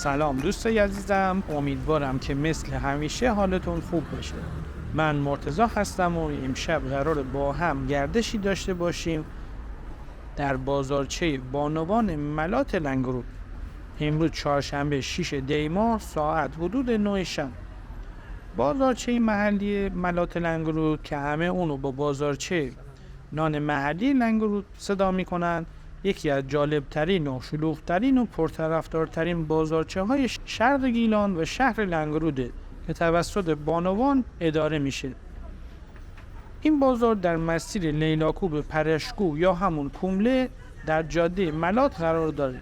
سلام دوستای عزیزم، امیدوارم که مثل همیشه حالتون خوب باشه. من مرتضی هستم و امشب قرار با هم گردشی داشته باشیم در بازارچه بانوان ملات لنگرود. امروز چهارشنبه 6 دی ماه ساعت حدود 9 شب. بازارچه محلی ملات لنگرود که همه اونو با بازارچه نان محلی لنگرود صدا میکنن، یکی از جالبترین و شلوغترین و پرطرفدارترین بازارچه های شرق گیلان و شهر لنگروده که توسط بانوان اداره میشه. این بازار در مسیر لیلاکوب پرشگو یا همون کومله در جاده ملات قرار داره.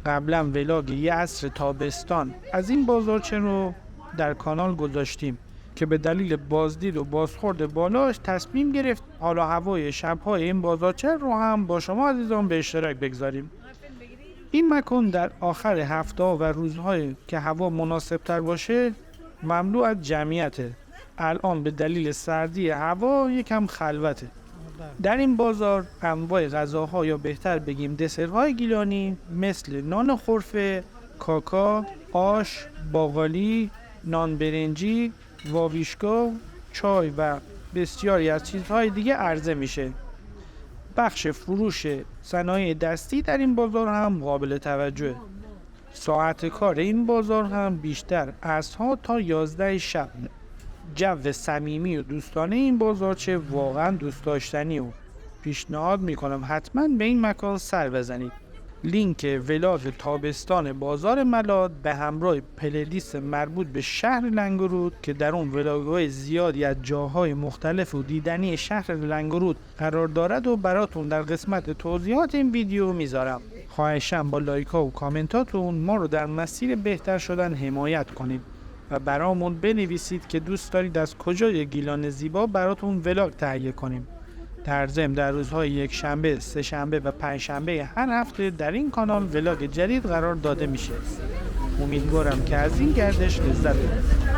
قبلا ولاگ یه عصر تابستان از این بازارچه رو در کانال گذاشتیم که به دلیل بازدید و بازخورد بالاش تصمیم گرفت حالا هوای شب‌های این بازارچه رو هم با شما عزیزان به اشتراک بگذاریم. این مکان در آخر هفته و روزهای که هوا مناسب تر باشه مملو از جمعیته. الان به دلیل سردی هوا یکم خلوته. در این بازار انواع غذاها یا بهتر بگیم دسرهای گیلانی مثل نان خرفه، کاکا، آش، باقالی، نان برنجی، واویشکا، چای و بسیاری از چیزهای دیگه عرضه میشه. بخش فروش صنایع دستی در این بازار هم قابل توجهه. ساعت کار این بازار هم بیشتر عصرها تا 11 شب. جو صمیمی و دوستانه این بازارچه واقعا دوست داشتنی و پیشنهاد میکنم حتما به این مکان سر بزنید. لینک ولاگ تابستان بازار ملات به همراه پلیلیست مربوط به شهر لنگرود که در اون ولاگ‌های زیادی از جاهای مختلف و دیدنی شهر لنگرود قرار دارد و براتون در قسمت توضیحات این ویدیو میذارم. خواهشاً با لایک ها و کامنتاتون ما رو در مسیر بهتر شدن حمایت کنید و برامون بنویسید که دوست دارید از کجای گیلان زیبا براتون ولاگ تهیه کنیم. در ضمن در روزهای یک شنبه، سه شنبه و پنج شنبه هر هفته در این کانال ولاگ جدید قرار داده میشه. امیدوارم که از این گردش لذت ببرید.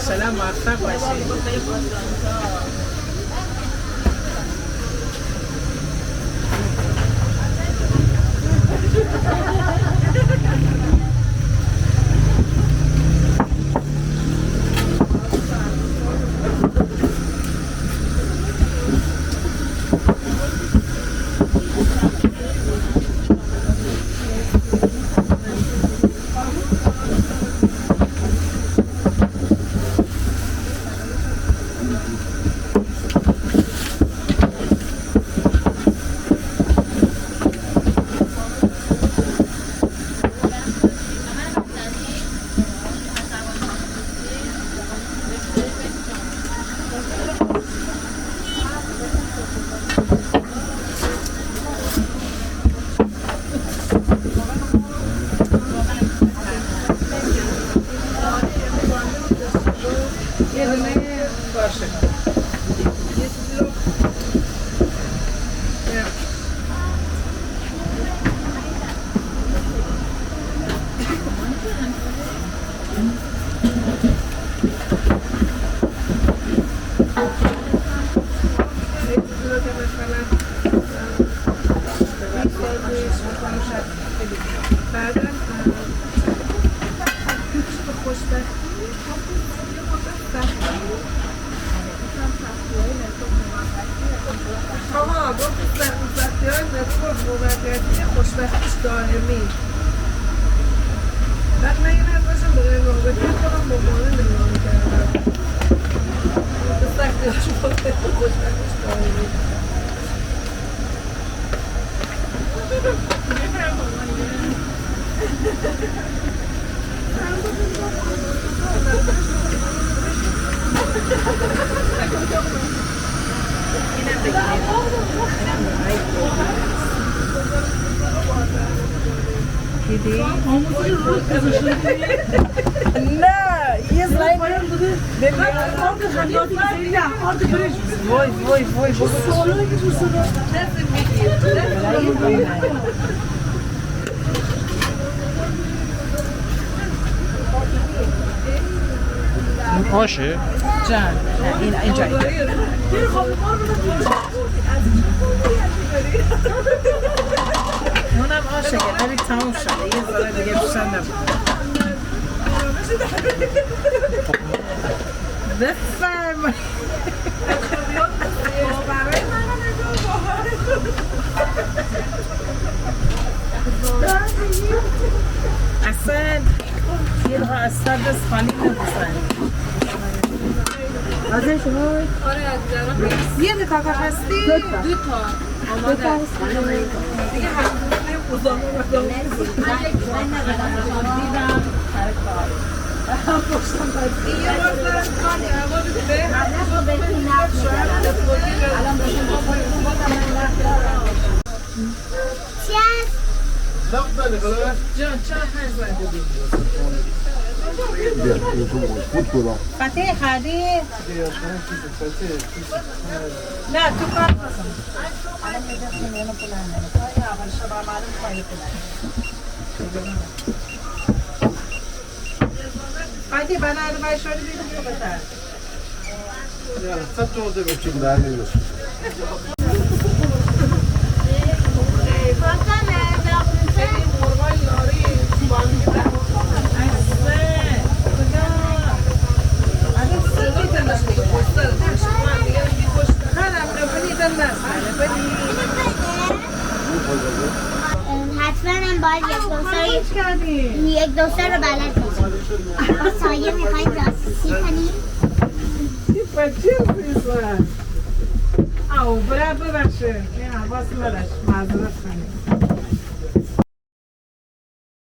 سلام موفق باشید. مثلا بعدا خوشبختی آها گفت سختی های نتورک موقعیتی خوشبختیش دائمی بعد من این حرف باشم به غیر رابطه خودم با مانه نگاه میکردم سختی هاش موقعیتی خوشبختیش دائمی نه یه زنگ وای وای وای آشه جان اینجا اونم آشه که ولی تموم شده یه ذره دیگه بیشتر نبود بفرمایید اصلا یه دقیقه اصلا دست خالی نبوسن آزم شما؟ آره از جرا یه دکاکا هستی؟ دو تا آماده است دیگه همونه بزامه مقدام دیدم سر کار پشتم بازی یه بار دارم کاری هوا بده الان بهتون نفت الان بهتون چی هست؟ جان چرا 5 زنده فتح خریدی؟ نه تو کار بازم خریدی بنای رو بایشاری بیدیم تو بتر خط orada bakayım daha ne diyorsun? حتما هم باید یک دوستر رو بلد باشیم با سایه میخوایم جاسوسی کنیم بچه بیزن او برای ببخشه این حواس نداشت معذرت کنیم